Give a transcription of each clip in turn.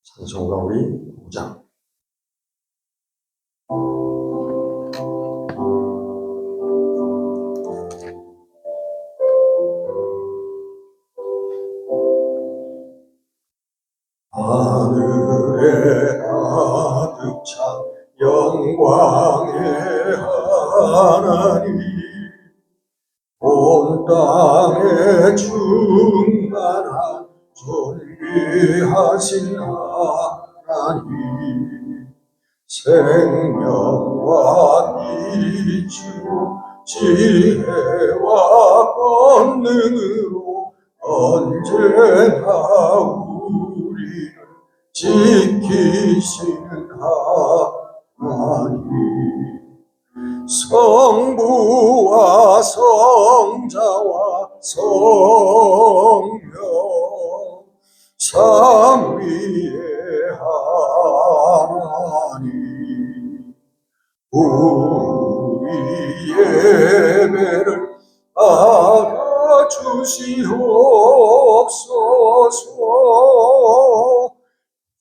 찬송가 우리 5장. 하늘에 가득 찬 영광의 하나님, 온 땅에 충만한 존귀하신 하나님, 생명과 이치로 지혜와 권능으로 언제나 우리를 지키시는 하나님, 성부와 성자와 성령 삼위의 하나님, 우리 예배를 받아주시옵소서.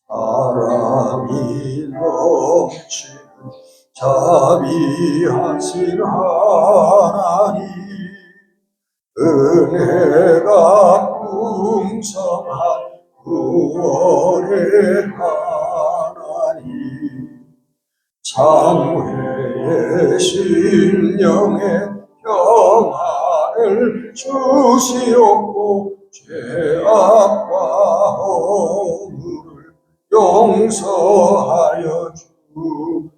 사랑이 넘치는 자비하신 하나님, 은혜가 풍성한 구원의 하나님, 참회의 심령에 평안을 주시옵고 죄악과 허물을 용서하여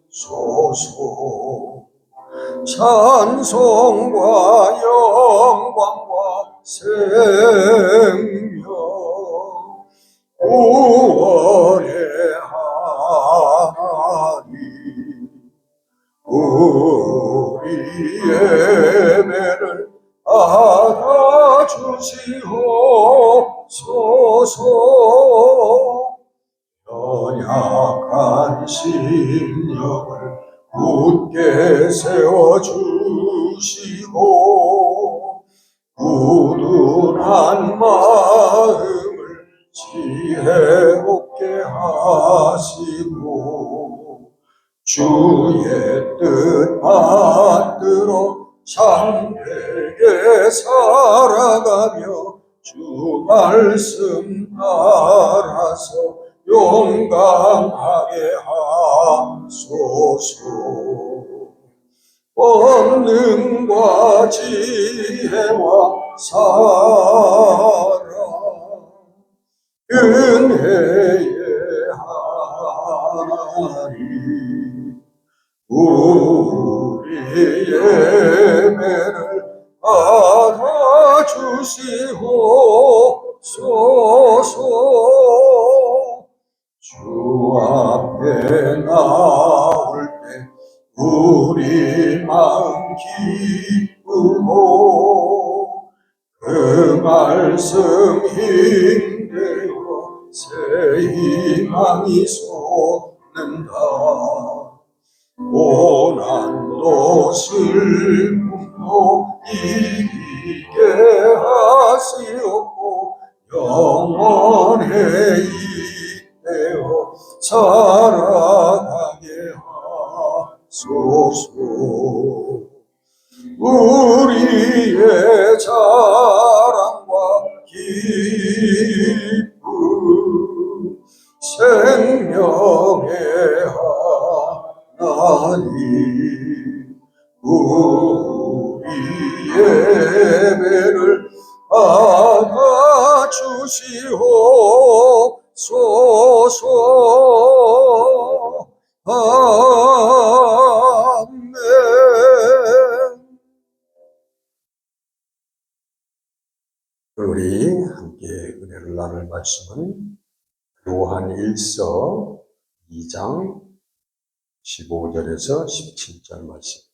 주소서. 찬송과 영광과 생명 구원의 하나님, 우리 예배를 받아주시옵소서. 연약한 심령을 굳게 세워주시고 꾸둔한 마음을 지혜롭게 하시고 주의 뜻 받들어 참되게 살아가며 주 말씀 따라서 용감하게 하소서. 권능과 지혜와 사랑 은혜의 하나님, 우리 예배를 받아주시옵소서. 주 앞에 나올 때 우리 마음 기쁘고 그 말씀 힘되어 새 희망이 솟는다. 고난도 슬픔도 이기게 하시옵고 영원히 이되어 살아가게 하소서. 우리의 자랑과 기쁨 생명의 하나님, 우리 예배를 받아주시옵소서. 아멘. 우리 함께 은혜를 나눌 말씀은 요한 1서 2장 15절에서 17절 말씀입니다.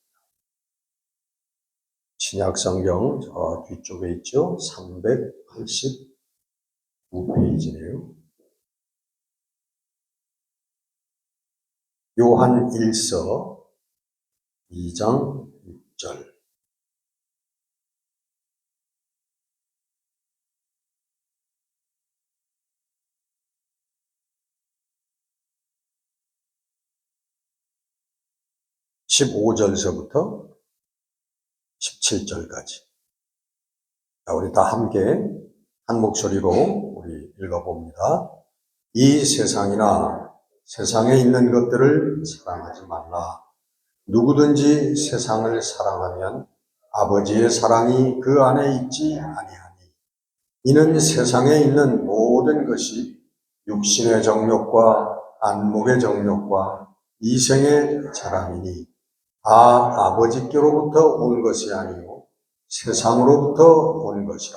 신약성경 저 뒤쪽에 있죠. 389페이지네요. 요한 1서 2장 6절. 15절서부터 17절까지. 자, 우리 다 함께 한 목소리로 우리 읽어봅니다. 이 세상이나 세상에 있는 것들을 사랑하지 말라. 누구든지 세상을 사랑하면 아버지의 사랑이 그 안에 있지 아니하니. 이는 세상에 있는 모든 것이 육신의 정욕과 안목의 정욕과 이생의 자랑이니 다 아버지께로부터 온 것이 아니요 세상으로부터 온 것이라.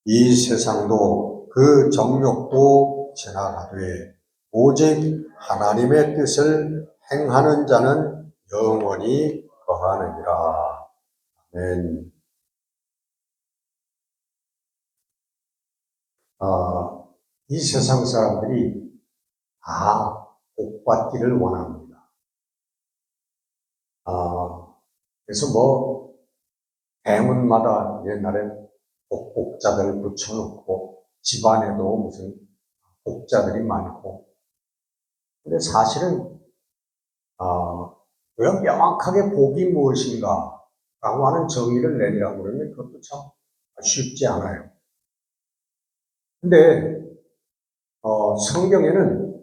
이 세상도 그 정욕도 지나가되 오직 하나님의 뜻을 행하는 자는 영원히 거하느니라. 아멘. 이 세상 사람들이 다 복받기를 원합니다. 그래서 대문마다 옛날엔 복자들 붙여놓고 집안에도 무슨 복자들이 많고. 근데 사실은 왜 명확하게 복이 무엇인가 라고 하는 정의를 내리라고 그러면 그것도 참 쉽지 않아요. 근데 성경에는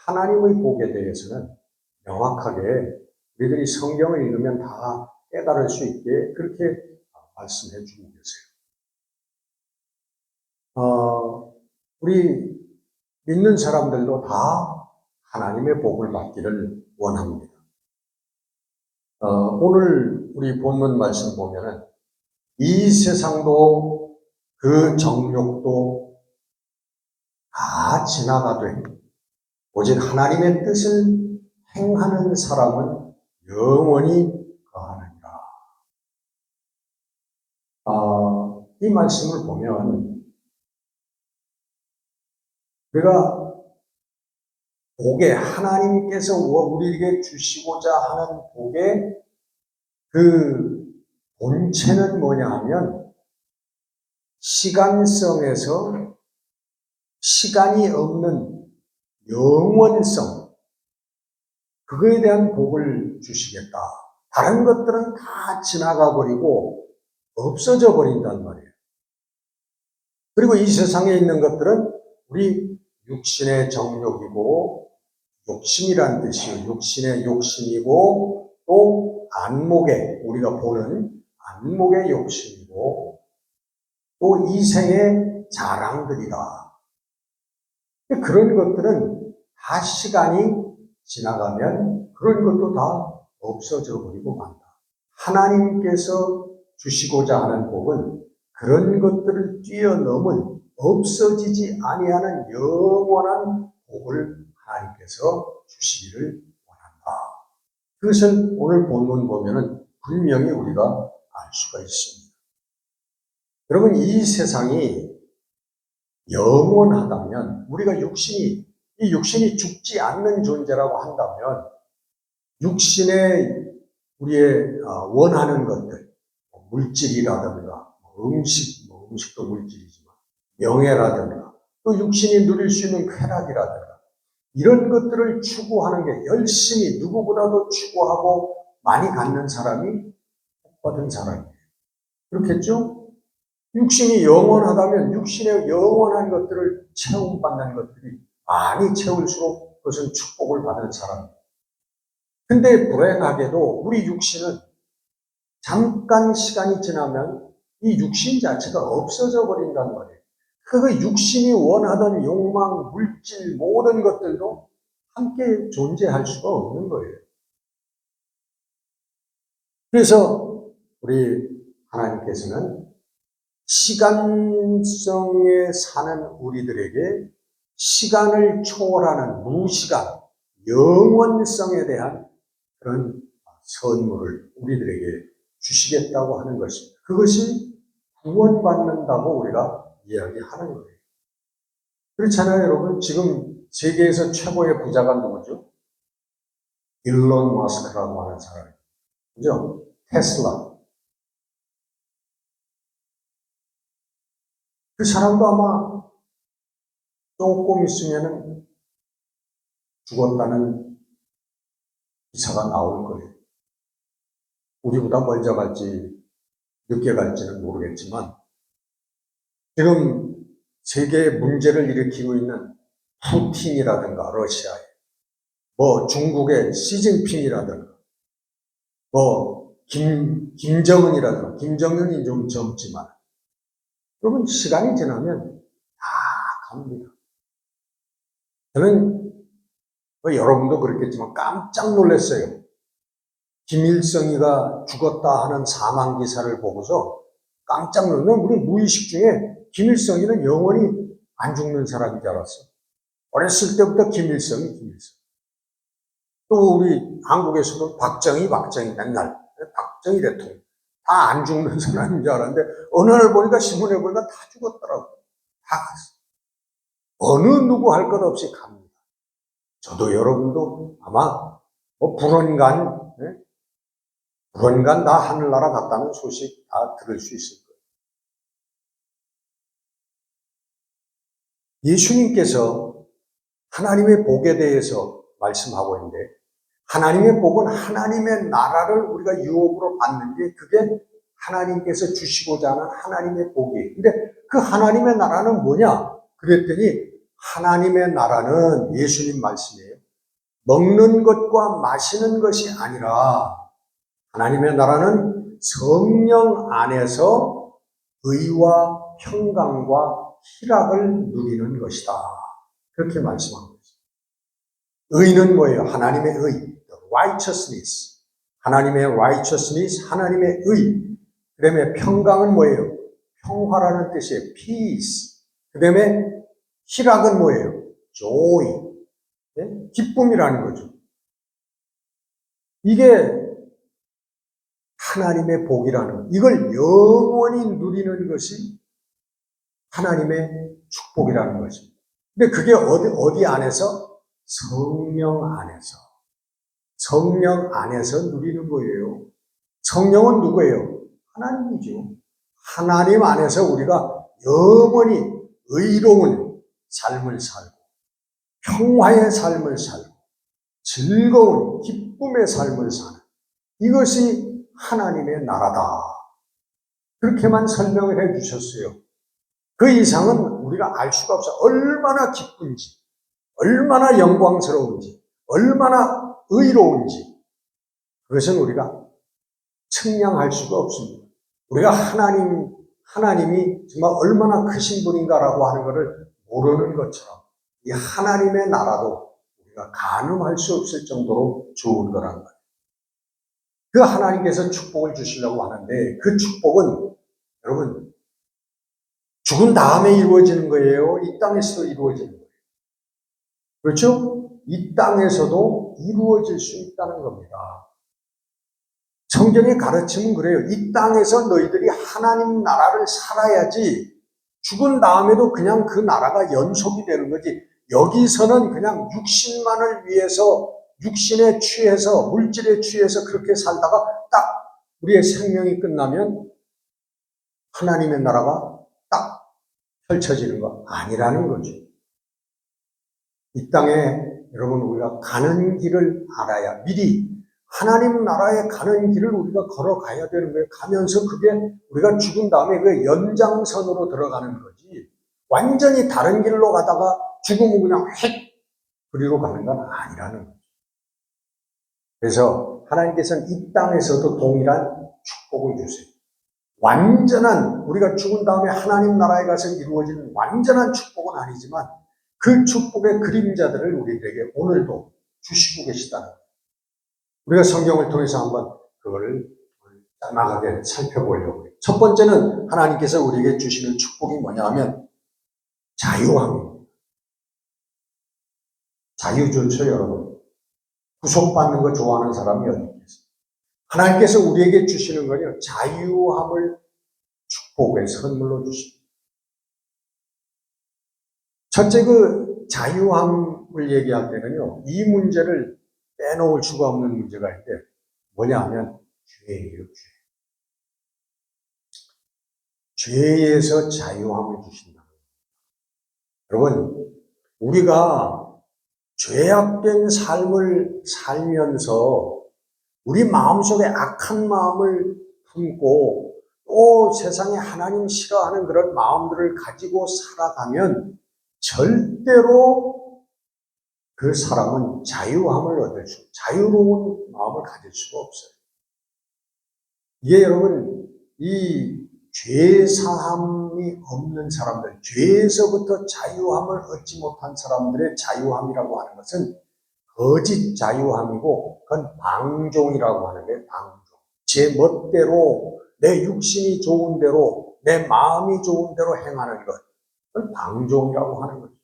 하나님의 복에 대해서는 명확하게 우리들이 성경을 읽으면 다 깨달을 수 있게 그렇게 말씀해 주고 계세요. 우리 믿는 사람들도 다 하나님의 복을 받기를 원합니다. 오늘 우리 본문 말씀 보면은 이 세상도 그 정욕도 다 지나가되 오직 하나님의 뜻을 행하는 사람은 영원히 거하느니라. 이 말씀을 보면 우리가 복에 하나님께서 우리에게 주시고자 하는 복의 그 본체는 뭐냐 하면 시간성에서 시간이 없는 영원성, 그거에 대한 복을 주시겠다. 다른 것들은 다 지나가 버리고 없어져 버린단 말이에요. 그리고 이 세상에 있는 것들은 우리 육신의 정욕이고 욕심이란 뜻이에요. 육신의 욕심이고 또 안목의, 우리가 보는 안목의 욕심이고 또 이생의 자랑들이다. 그런 것들은 다 시간이 지나가면 그런 것도 다 없어져 버리고 만다. 하나님께서 주시고자 하는 복은 그런 것들을 뛰어넘은 없어지지 아니하는 영원한 복을 하나님께서 주시기를 원한다. 그것을 오늘 본문 보면은 분명히 우리가 알 수가 있습니다. 여러분, 이 세상이 영원하다면 우리가 이 육신이 죽지 않는 존재라고 한다면 육신의 우리의 원하는 것들, 물질이라든가 음식도 물질이지만 명예라든가 또 육신이 누릴 수 있는 쾌락이라든가 이런 것들을 추구하는 게 열심히 누구보다도 추구하고 많이 갖는 사람이 복받은 사람이에요. 그렇겠죠? 육신이 영원하다면 육신의 영원한 것들을 체험받는 것들이 많이 채울수록 그것은 축복을 받은 사람입니다. 근데 불행하게도 우리 육신은 잠깐 시간이 지나면 이 육신 자체가 없어져 버린단 말이에요. 그 육신이 원하던 욕망, 물질, 모든 것들도 함께 존재할 수가 없는 거예요. 그래서 우리 하나님께서는 시간성에 사는 우리들에게 시간을 초월하는 무시간, 영원성에 대한 그런 선물을 우리들에게 주시겠다고 하는 것입니다. 그것이 구원받는다고 우리가 이야기하는 거예요. 그렇잖아요, 여러분. 지금 세계에서 최고의 부자가 누구죠? 일론 머스크라고 하는 사람이에요. 그죠? 테슬라. 그 사람도 아마 조금 있으면은 죽었다는 기사가 나올 거예요. 우리보다 먼저 갈지 늦게 갈지는 모르겠지만 지금 세계에 문제를 일으키고 있는 푸틴이라든가 러시아에 중국의 시진핑이라든가 김정은이라든가 김정은이 좀 젊지만 여러분 시간이 지나면 다 갑니다. 저는 여러분도 그렇겠지만 깜짝 놀랐어요. 김일성이가 죽었다 하는 사망 기사를 보고서 깜짝 놀랐어요. 우리 무의식 중에 김일성이는 영원히 안 죽는 사람인 줄 알았어. 어렸을 때부터 김일성. 또 우리 한국에서도 박정희 맨날 박정희 대통령 다 안 죽는 사람인 줄 알았는데 어느 날 보니까 신문에 보니까 다 죽었더라고. 다 갔어. 어느 누구 할 것 없이 갑니다. 저도 여러분도 아마 불언간 다 하늘나라 갔다는 소식 다 들을 수 있을 거예요. 예수님께서 하나님의 복에 대해서 말씀하고 있는데 하나님의 복은 하나님의 나라를 우리가 유업으로 받는 게 그게 하나님께서 주시고자 하는 하나님의 복이에요. 근데 그 하나님의 나라는 뭐냐? 그랬더니 하나님의 나라는 예수님 말씀이에요. 먹는 것과 마시는 것이 아니라 하나님의 나라는 성령 안에서 의와 평강과 희락을 누리는 것이다. 그렇게 말씀합니다. 의는 뭐예요? 하나님의 의, righteousness. 하나님의 righteousness, 하나님의 의. 그 다음에 평강은 뭐예요? 평화라는 뜻이에요. peace. 그 다음에 희락은 뭐예요? joy. 네? 기쁨이라는 거죠. 이게 하나님의 복이라는, 이걸 영원히 누리는 것이 하나님의 축복이라는 것입니다. 근데 그게 어디 안에서? 성령 안에서. 성령 안에서 누리는 거예요. 성령은 누구예요? 하나님이죠. 하나님 안에서 우리가 영원히 의로운 삶을 살고, 평화의 삶을 살고, 즐거운 기쁨의 삶을 사는 이것이 하나님의 나라다. 그렇게만 설명을 해 주셨어요. 그 이상은 우리가 알 수가 없어요. 얼마나 기쁜지, 얼마나 영광스러운지, 얼마나 의로운지 그것은 우리가 측량할 수가 없습니다. 우리가 하나님이 정말 얼마나 크신 분인가라고 하는 것을 모르는 것처럼 이 하나님의 나라도 우리가 가늠할 수 없을 정도로 좋은 거라는 거예요. 그 하나님께서 축복을 주시려고 하는데 그 축복은 여러분 죽은 다음에 이루어지는 거예요? 이 땅에서도 이루어지는 거예요? 그렇죠? 이 땅에서도 이루어질 수 있다는 겁니다. 성경의 가르침은 그래요. 이 땅에서 너희들이 하나님 나라를 살아야지 죽은 다음에도 그냥 그 나라가 연속이 되는 거지. 여기서는 그냥 육신만을 위해서 육신에 취해서 물질에 취해서 그렇게 살다가 딱 우리의 생명이 끝나면 하나님의 나라가 딱 펼쳐지는 거 아니라는 거죠. 이 땅에 여러분 우리가 가는 길을 알아야 미리 하나님 나라에 가는 길을 우리가 걸어가야 되는 거예요. 가면서 그게 우리가 죽은 다음에 그 연장선으로 들어가는 거지. 완전히 다른 길로 가다가 죽으면 그냥 휙 그리로 가는 건 아니라는 거죠. 그래서 하나님께서는 이 땅에서도 동일한 축복을 주세요. 완전한 우리가 죽은 다음에 하나님 나라에 가서 이루어지는 완전한 축복은 아니지만 그 축복의 그림자들을 우리에게 오늘도 주시고 계시다는 거예요. 우리가 성경을 통해서 한번 그거를 짤막하게 살펴보려고 해요. 첫 번째는 하나님께서 우리에게 주시는 축복이 뭐냐 하면 자유함입니다. 자유 좋죠, 여러분. 구속받는 거 좋아하는 사람이 어디 있겠어요? 하나님께서 우리에게 주시는 거요 자유함을 축복의 선물로 주십니다. 첫째 그 자유함을 얘기할 때는요, 이 문제를 빼놓을 수가 없는 문제가 있는데 뭐냐 하면 죄예요, 죄. 죄에서 자유함을 주신다. 여러분, 우리가 죄악된 삶을 살면서 우리 마음속에 악한 마음을 품고 또 세상에 하나님 싫어하는 그런 마음들을 가지고 살아가면 절대로 그 사람은 자유함을 얻을 수, 자유로운 마음을 가질 수가 없어요. 이게 여러분, 이 죄사함이 없는 사람들, 죄에서부터 자유함을 얻지 못한 사람들의 자유함이라고 하는 것은 거짓 자유함이고, 그건 방종이라고 하는 게 방종. 제 멋대로, 내 육신이 좋은 대로, 내 마음이 좋은 대로 행하는 것, 그건 방종이라고 하는 거죠.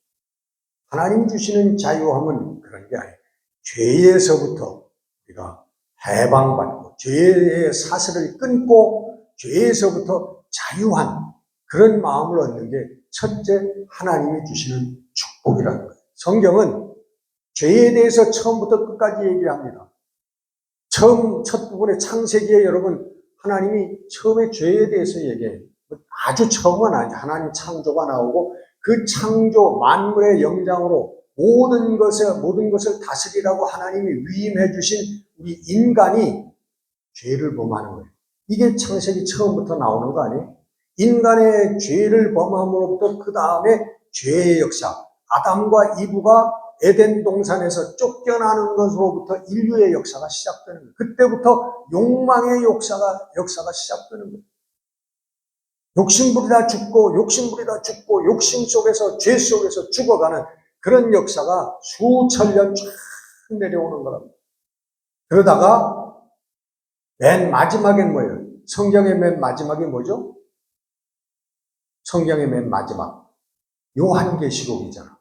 하나님 주시는 자유함은 그런 게 아니에요. 죄에서부터 우리가 해방받고 죄의 사슬을 끊고 죄에서부터 자유한 그런 마음을 얻는 게 첫째 하나님이 주시는 축복이라는 거예요. 성경은 죄에 대해서 처음부터 끝까지 얘기합니다. 첫 부분에 창세기에 여러분 하나님이 처음에 죄에 대해서 얘기해요. 아주 처음은 아니죠. 하나님 창조가 나오고 그 창조 만물의 영장으로 모든 것을 다스리라고 하나님이 위임해 주신 우리 인간이 죄를 범하는 거예요. 이게 창세기 처음부터 나오는 거 아니에요? 인간의 죄를 범함으로부터 그 다음에 죄의 역사, 아담과 이브가 에덴 동산에서 쫓겨나는 것으로부터 인류의 역사가 시작되는 거예요. 그때부터 욕망의 역사가 시작되는 거예요. 욕심부리다 죽고 욕심 속에서 죄 속에서 죽어가는 그런 역사가 수천 년 쫙 내려오는 거랍니다. 그러다가 맨 마지막엔 뭐예요? 성경의 맨 마지막이 뭐죠? 성경의 맨 마지막 요한계시록이잖아.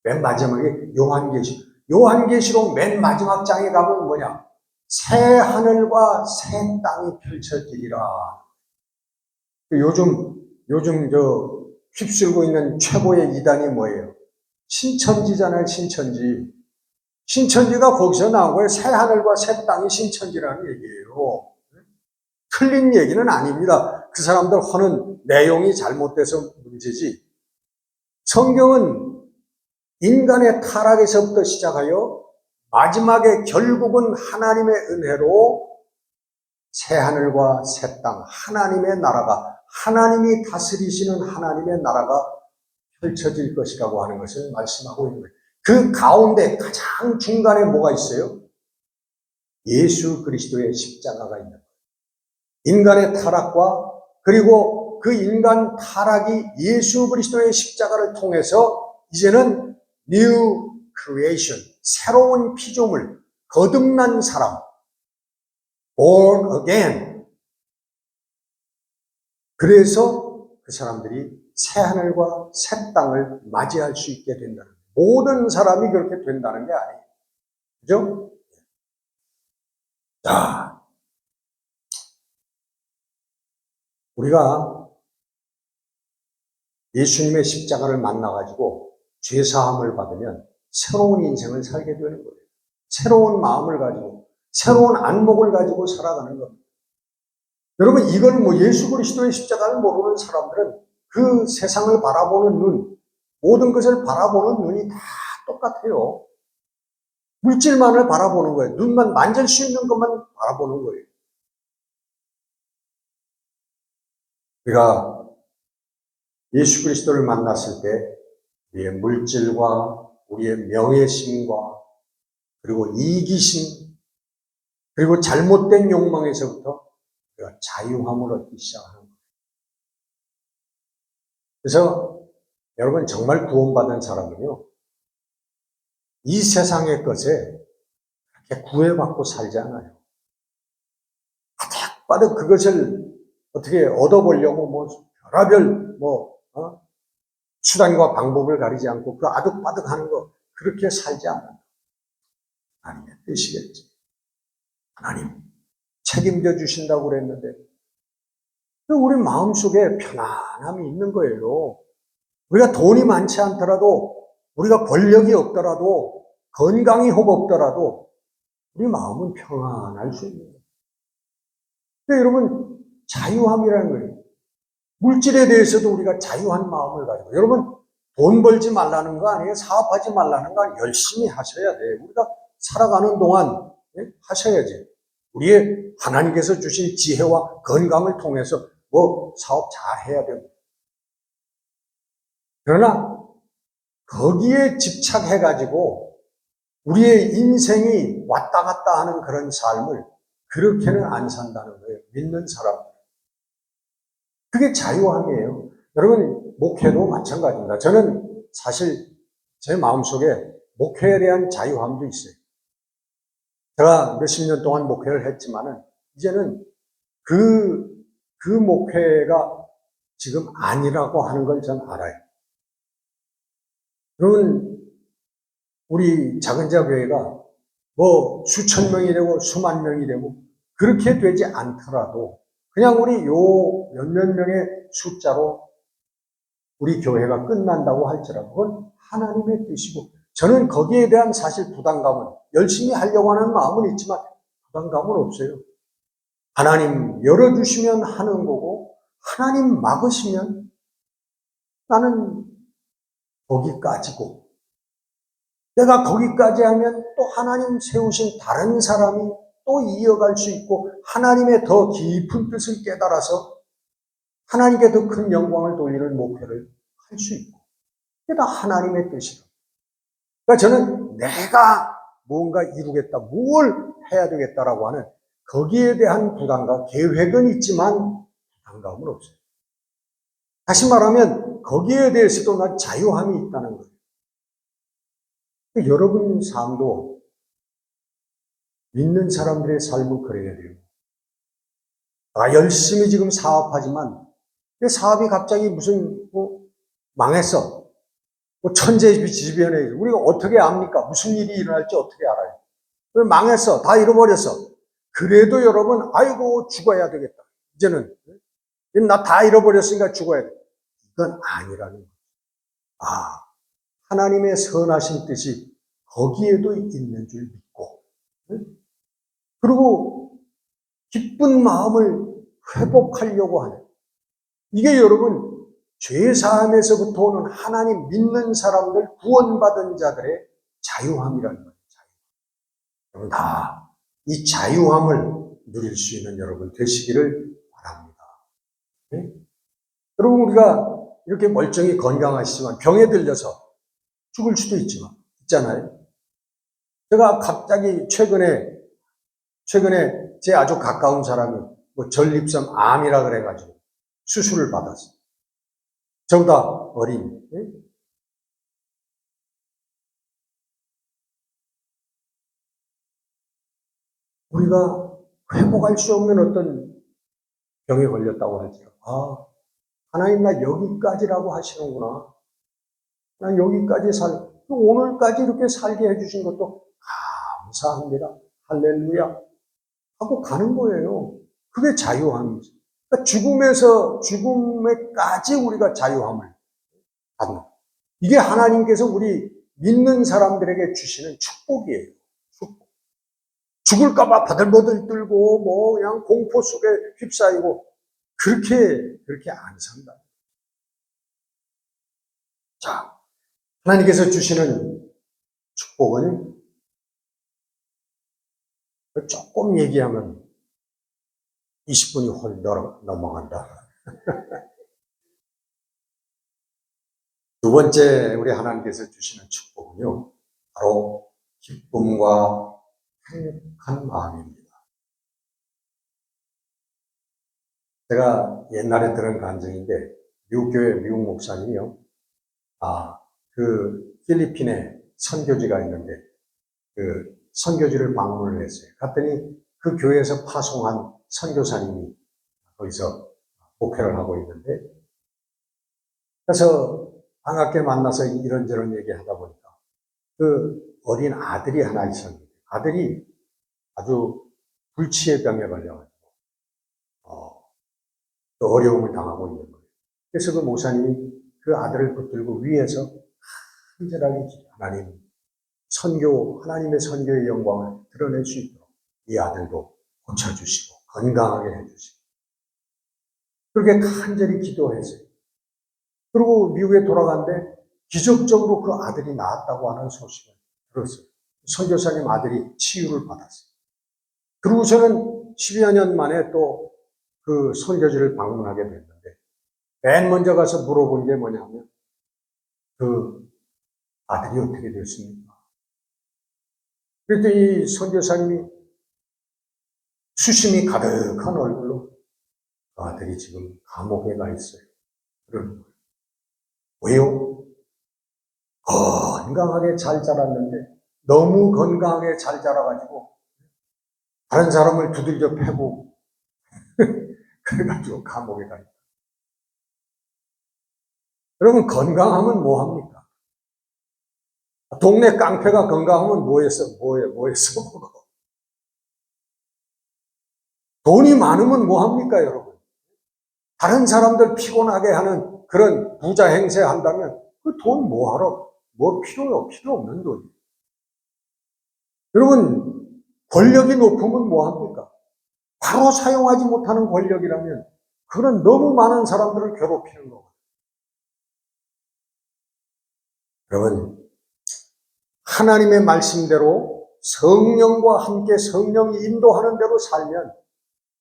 맨 마지막에 요한계시록. 요한계시록 맨 마지막 장에 가면 뭐냐? 새 하늘과 새 땅이 펼쳐지리라. 요즘 휩쓸고 있는 최고의 이단이 뭐예요? 신천지잖아요, 신천지. 신천지가 거기서 나온 거예요. 새 하늘과 새 땅이 신천지라는 얘기예요. 틀린 얘기는 아닙니다. 그 사람들 하는 내용이 잘못돼서 문제지. 성경은 인간의 타락에서부터 시작하여 마지막에 결국은 하나님의 은혜로 새 하늘과 새 땅, 하나님의 나라가, 하나님이 다스리시는 하나님의 나라가 펼쳐질 것이라고 하는 것을 말씀하고 있는 거예요. 그 가운데 가장 중간에 뭐가 있어요? 예수 그리스도의 십자가가 있는 거예요. 인간의 타락과 그리고 그 인간 타락이 예수 그리스도의 십자가를 통해서 이제는 New Creation, 새로운 피조물, 거듭난 사람, Born Again. 그래서 그 사람들이 새 하늘과 새 땅을 맞이할 수 있게 된다는 거예요. 모든 사람이 그렇게 된다는 게 아니에요. 그죠? 자, 우리가 예수님의 십자가를 만나가지고 죄사함을 받으면 새로운 인생을 살게 되는 거예요. 새로운 마음을 가지고, 새로운 안목을 가지고 살아가는 겁니다. 여러분, 이걸 예수 그리스도의 십자가를 모르는 사람들은 그 세상을 바라보는 눈, 모든 것을 바라보는 눈이 다 똑같아요. 물질만을 바라보는 거예요. 눈만 만질 수 있는 것만 바라보는 거예요. 우리가 예수 그리스도를 만났을 때 우리의 물질과 우리의 명예심과 그리고 이기심 그리고 잘못된 욕망에서부터 우리가 자유함을 얻기 시작하는 거예요. 그래서 여러분 정말 구원받은 사람은요, 이 세상의 것에 그렇게 구애받고 살지 않아요. 바득바득 그것을 어떻게 얻어보려고 별의별 수단과 방법을 가리지 않고 그 아득바득 하는 거 그렇게 살지 않아요. 하나님의 뜻이겠지. 하나님 책임져 주신다고 그랬는데 우리 마음속에 편안함이 있는 거예요. 우리가 돈이 많지 않더라도 우리가 권력이 없더라도 건강이 혹 없더라도 우리 마음은 평안할 수 있는 거예요. 근데 여러분 자유함이라는 거예요. 물질에 대해서도 우리가 자유한 마음을 가지고 여러분 돈 벌지 말라는 거 아니에요? 사업하지 말라는 거 아니에요? 열심히 하셔야 돼요. 우리가 살아가는 동안 하셔야지. 우리의 하나님께서 주신 지혜와 건강을 통해서 뭐 사업 잘 해야 됩니다. 그러나 거기에 집착해가지고 우리의 인생이 왔다 갔다 하는 그런 삶을 그렇게는 안 산다는 거예요. 믿는 사람. 그게 자유함이에요. 여러분, 목회도 마찬가지입니다. 저는 사실 제 마음속에 목회에 대한 자유함도 있어요. 제가 몇십 년 동안 목회를 했지만은 이제는 그 목회가 지금 아니라고 하는 걸 전 알아요. 여러분, 우리 작은 자교회가 뭐 수천 명이 되고 수만 명이 되고 그렇게 되지 않더라도 그냥 우리 요 몇몇 명의 숫자로 우리 교회가 끝난다고 할지라도 그건 하나님의 뜻이고 저는 거기에 대한 사실 부담감은 열심히 하려고 하는 마음은 있지만 부담감은 없어요. 하나님 열어주시면 하는 거고 하나님 막으시면 나는 거기까지고 내가 거기까지 하면 또 하나님 세우신 다른 사람이 또 이어갈 수 있고 하나님의 더 깊은 뜻을 깨달아서 하나님께 더 큰 영광을 돌리는 목회를 할 수 있고 그게 다 하나님의 뜻이다. 그러니까 저는 내가 뭔가 이루겠다, 뭘 해야 되겠다라고 하는 거기에 대한 부담과 계획은 있지만 부담감은 없어요. 다시 말하면 거기에 대해서도 난 자유함이 있다는 거예요. 여러분 삶도 믿는 사람들의 삶을 그래야 돼요. 나 열심히 지금 사업하지만 그 사업이 갑자기 무슨 망했어. 천재지변에 우리가 어떻게 압니까? 무슨 일이 일어날지 어떻게 알아요? 망했어. 다 잃어버렸어. 그래도 여러분 아이고 죽어야 되겠다. 이제는 나 다 잃어버렸으니까 죽어야 돼. 이건 아니라는 거예요. 아, 하나님의 선하신 뜻이 거기에도 있는 줄 믿고 그리고 기쁜 마음을 회복하려고 하는 이게 여러분 죄사함에서부터 오는 하나님 믿는 사람들 구원받은 자들의 자유함이라는 거예요. 여러분 다 이 자유함을 누릴 수 있는 여러분 되시기를 바랍니다. 네? 여러분 우리가 이렇게 멀쩡히 건강하시지만 병에 들려서 죽을 수도 있잖아요. 제가 갑자기 최근에 제 아주 가까운 사람이 전립선 암이라 그래가지고 수술을 받았어요. 저보다 어린. 네? 우리가 회복할 수 없는 어떤 병에 걸렸다고 할지라도 하나님 나 여기까지라고 하시는구나. 난 여기까지 오늘까지 이렇게 살게 해주신 것도 감사합니다. 할렐루야. 하고 가는 거예요. 그게 자유함이죠. 그러니까 죽음에까지 우리가 자유함을 받는. 이게 하나님께서 우리 믿는 사람들에게 주시는 축복이에요. 축복. 죽을까봐 바들바들 떨고 그냥 공포 속에 휩싸이고 그렇게 안 산다. 자, 하나님께서 주시는 축복은 조금 얘기하면 20분이 홀 넘어간다. 두 번째 우리 하나님께서 주시는 축복은요. 바로 기쁨과 행복한 마음입니다. 제가 옛날에 들은 간증인데 미국 교회 미국 목사님이요. 그 필리핀에 선교지가 있는데 그 선교지를 방문을 했어요. 갔더니 그 교회에서 파송한 선교사님이 거기서 목회를 하고 있는데 그래서 반갑게 만나서 이런저런 얘기하다 보니까 그 어린 아들이 하나 있었는데 아들이 아주 불치의 병에 걸려가지고 어려움을 당하고 있는 거예요. 그래서 그 목사님이 그 아들을 붙들고 위에서 간절하게 하나님의 선교의 영광을 드러낼 수 있도록 이 아들도 고쳐주시고 건강하게 해주시고 그렇게 간절히 기도했어요. 그리고 미국에 돌아갔는데 기적적으로 그 아들이 나았다고 하는 소식을 들었어요. 선교사님 아들이 치유를 받았어요. 그러고서는 10여 년 만에 또 그 선교지를 방문하게 됐는데, 맨 먼저 가서 물어본 게 뭐냐면, 그 아들이 어떻게 됐습니까? 그랬더니 이 선교사님이 수심이 가득한 얼굴로 그 아들이 지금 감옥에 가 있어요. 그러는 거예요. 왜요? 건강하게 잘 자랐는데 너무 건강하게 잘 자라가지고 다른 사람을 두들겨 패고 그래가지고 감옥에 가 있다. 여러분, 건강하면 뭐합니까? 동네 깡패가 건강하면 뭐했어 먹어? 돈이 많으면 뭐합니까, 여러분? 다른 사람들 피곤하게 하는 그런 부자 행세 한다면 그 돈 뭐하러? 필요 없는 돈이에요. 여러분, 권력이 높으면 뭐합니까? 바로 사용하지 못하는 권력이라면 그건 너무 많은 사람들을 괴롭히는 거거든요. 여러분, 하나님의 말씀대로 성령과 함께 성령이 인도하는 대로 살면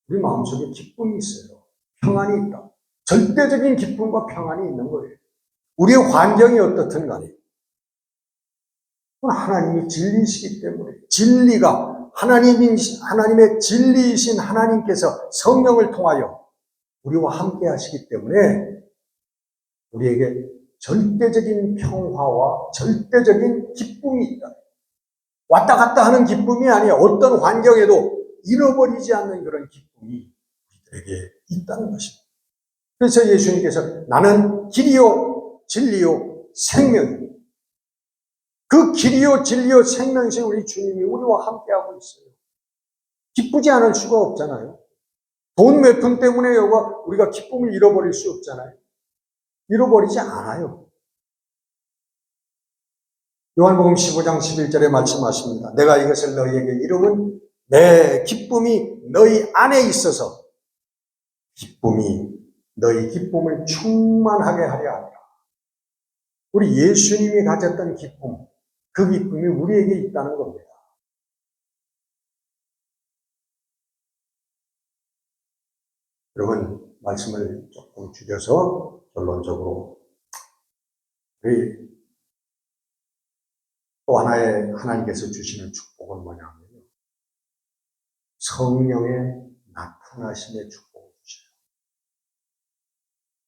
우리 마음속에 기쁨이 있어요. 평안이 있다. 절대적인 기쁨과 평안이 있는 거예요. 우리의 환경이 어떻든 간에 하나님이 진리시기 때문에, 진리가 하나님의 진리이신 하나님께서 성령을 통하여 우리와 함께 하시기 때문에 우리에게 절대적인 평화와 절대적인 기쁨이 있다. 왔다 갔다 하는 기쁨이 아니라 어떤 환경에도 잃어버리지 않는 그런 기쁨이 우리들에게 있다는 것입니다. 그래서 예수님께서 나는 길이요 진리요 생명이요. 그 길이요 진리요 생명이신 우리 주님이 우리와 함께하고 있어요. 기쁘지 않을 수가 없잖아요. 돈 몇 푼 때문에 우리가 기쁨을 잃어버릴 수 없잖아요. 잃어버리지 않아요. 요한복음 15장 11절에 말씀하십니다. 내가 이것을 너희에게 이름은 내 기쁨이 너희 안에 있어서 너희 기쁨을 충만하게 하려 합니다. 우리 예수님이 가졌던 기쁨, 그 기쁨이 우리에게 있다는 겁니다. 여러분, 말씀을 조금 줄여서 결론적으로 우리 또 하나의 하나님께서 주시는 축복은 뭐냐면 성령의 나타나심의 축복을 주셔요.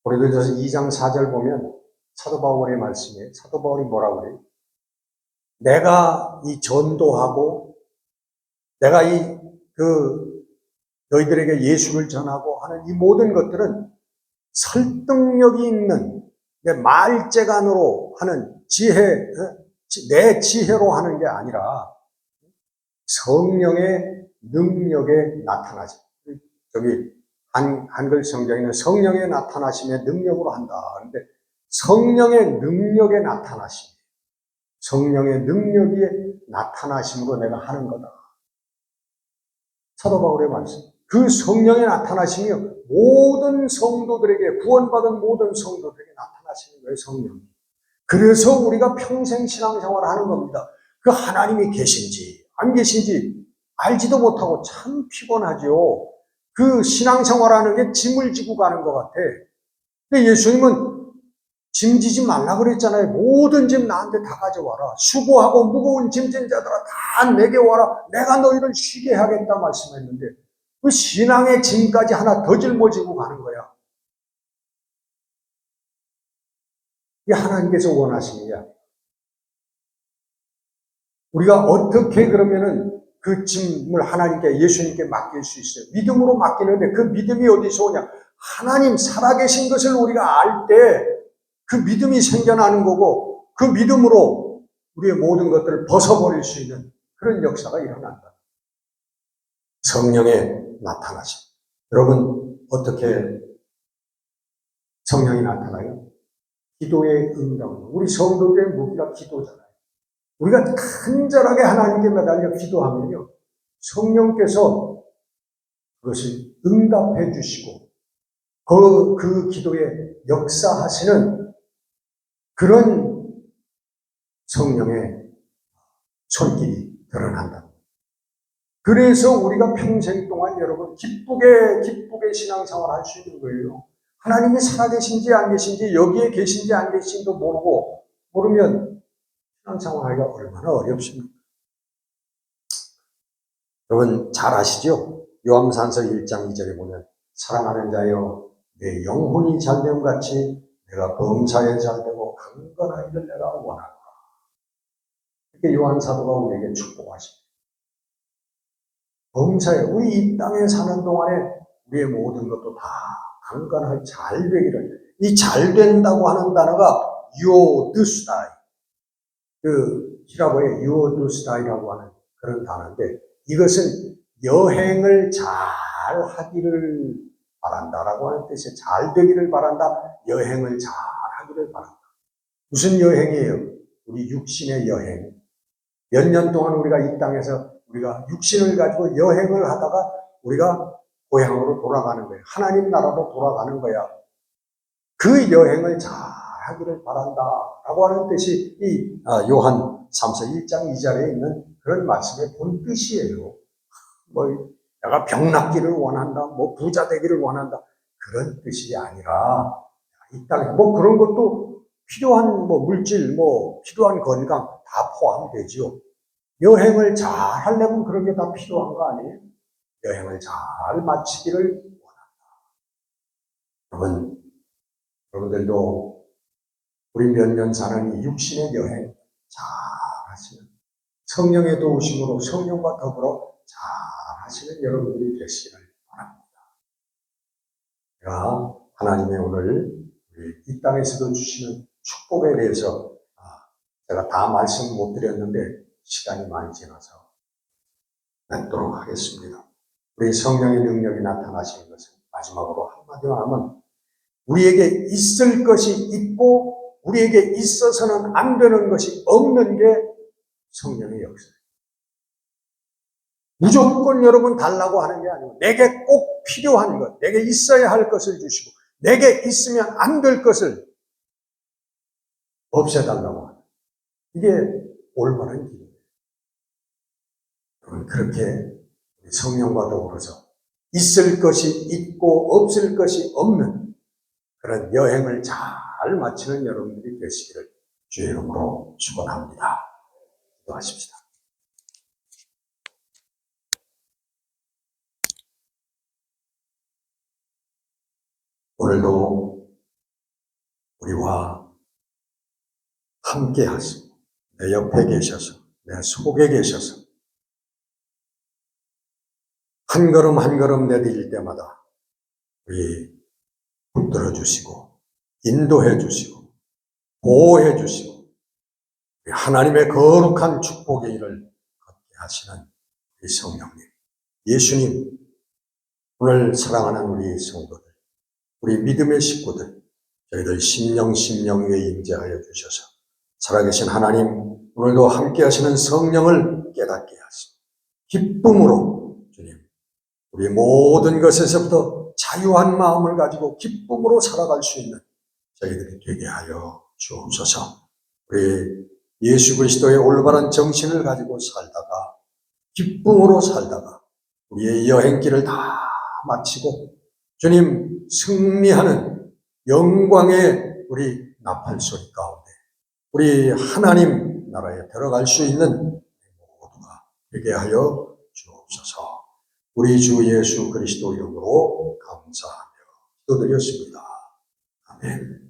고린도전서 2장 4절 보면 사도 바울의 말씀에 사도 바울이 뭐라고 그래요? 내가 이 전도하고 내가 너희들에게 예수를 전하고 하는 이 모든 것들은 설득력이 있는 내 말재간으로 하는 내 지혜로 하는 게 아니라 성령의 능력에 나타나지. 저기 한글 성경에는 성령의 나타나심의 능력으로 한다. 그런데 성령의 능력에 나타나심, 성령의 능력이 나타나심으로 내가 하는 거다. 사도 바울의 말씀. 그 성령의 나타나심이 모든 성도들에게, 구원받은 모든 성도들에게 나타나시는 거예요, 성령. 그래서 우리가 평생 신앙생활을 하는 겁니다. 그 하나님이 계신지 안 계신지 알지도 못하고 참 피곤하죠. 그 신앙생활하는 게 짐을 지고 가는 것 같아. 근데 예수님은 짐 지지 말라 그랬잖아요. 모든 짐 나한테 다 가져와라. 수고하고 무거운 짐진 자들아 다 내게 와라. 내가 너희를 쉬게 하겠다 말씀했는데 그 신앙의 짐까지 하나 더 짊어지고 가는 거야. 이게 하나님께서 원하시는 게 우리가 어떻게 그러면은 그 짐을 하나님께, 예수님께 맡길 수 있어요? 믿음으로 맡기는데 그 믿음이 어디서 오냐? 하나님 살아계신 것을 우리가 알 때 그 믿음이 생겨나는 거고 그 믿음으로 우리의 모든 것들을 벗어버릴 수 있는 그런 역사가 일어난다. 성령의 나타나심. 여러분, 어떻게 성령이 나타나요? 기도의 응답. 우리 성도들의 무기가 기도잖아요. 우리가 간절하게 하나님께 매달려 기도하면요, 성령께서 그것을 응답해 주시고 그 기도에 역사하시는 그런 성령의 손길이 드러난다. 그래서 우리가 평생 동안 여러분 기쁘게 신앙생활 할 수 있는 거예요. 하나님이 살아계신지 안 계신지, 여기에 계신지 안 계신지도 모르면 신앙생활하기가 얼마나 어렵습니까? 여러분 잘 아시죠? 요한산서 1장 2절에 보면 사랑하는 자여 내 영혼이 잘됨 같이 내가 범사에 잘되고 강건하기를 내가 원하노라. 이렇게 요한 사도가 우리에게 축복하십니다. 범사에, 우리 이 땅에 사는 동안에 우리의 모든 것도 다 강건하게 잘 되기를. 이 잘 된다고 하는 단어가 유오드스다이, 히라보의 유오드스다이라고 하는 그런 단어인데, 이것은 여행을 잘 하기를 바란다라고 하는 뜻이에요. 잘 되기를 바란다, 여행을 잘 하기를 바란다. 무슨 여행이에요? 우리 육신의 여행. 몇 년 동안 우리가 이 땅에서 우리가 육신을 가지고 여행을 하다가 우리가 고향으로 돌아가는 거예요. 하나님 나라로 돌아가는 거야. 그 여행을 잘 하기를 바란다 라고 하는 뜻이 이 요한 3서 1장 2절에 있는 그런 말씀의 본 뜻이에요. 내가 병낫기를 원한다, 부자 되기를 원한다, 그런 뜻이 아니라, 이 땅에 그런 것도 필요한 물질, 필요한 건강 다 포함되지요. 여행을 잘 하려면 그런 게 다 필요한 거 아니에요? 여행을 잘 마치기를 원한다. 여러분들도 우리 몇 년 사는 이 육신의 여행 잘 하시는, 성령의 도우심으로 성령과 더불어 잘 하시는 여러분들이 되시기를 바랍니다. 제가 하나님의 오늘 이 땅에서도 주시는 축복에 대해서 제가 다 말씀 못 드렸는데 시간이 많이 지나서 맺도록 하겠습니다. 우리 성령의 능력이 나타나시는 것은 마지막으로 한마디로 하면 우리에게 있을 것이 있고 우리에게 있어서는 안 되는 것이 없는 게 성령의 역사예요. 무조건 여러분 달라고 하는 게 아니고 내게 꼭 필요한 것, 내게 있어야 할 것을 주시고 내게 있으면 안 될 것을 없애달라고 하는, 이게 올바른 길이에요. 그렇게 성령과 더불어서 있을 것이 있고 없을 것이 없는 그런 여행을 잘 마치는 여러분들이 되시기를 주의 이름으로 축원합니다. 기도하십시다. 오늘도 우리와 함께 하시고 내 옆에 계셔서 내 속에 계셔서 한 걸음 한 걸음 내디딜 때마다 우리 붙들어 주시고 인도해 주시고 보호해 주시고 하나님의 거룩한 축복의 일을 걷게 하시는 우리 성령님, 예수님, 오늘 사랑하는 우리 성도들, 우리 믿음의 식구들, 저희들 심령 위에 임재하여 주셔서 살아계신 하나님, 오늘도 함께 하시는 성령을 깨닫게 하시고 기쁨으로 주님, 우리 모든 것에서부터 자유한 마음을 가지고 기쁨으로 살아갈 수 있는 저희들이 되게 하여 주옵소서. 우리 예수 그리스도의 올바른 정신을 가지고 살다가 기쁨으로 살다가 우리의 여행길을 다 마치고 주님 승리하는 영광의 우리 나팔소리 가운데 우리 하나님 나라에 들어갈 수 있는 모두가 되게 하여 주옵소서. 우리 주 예수 그리스도 이름으로 감사하며 기도드렸습니다. 아멘.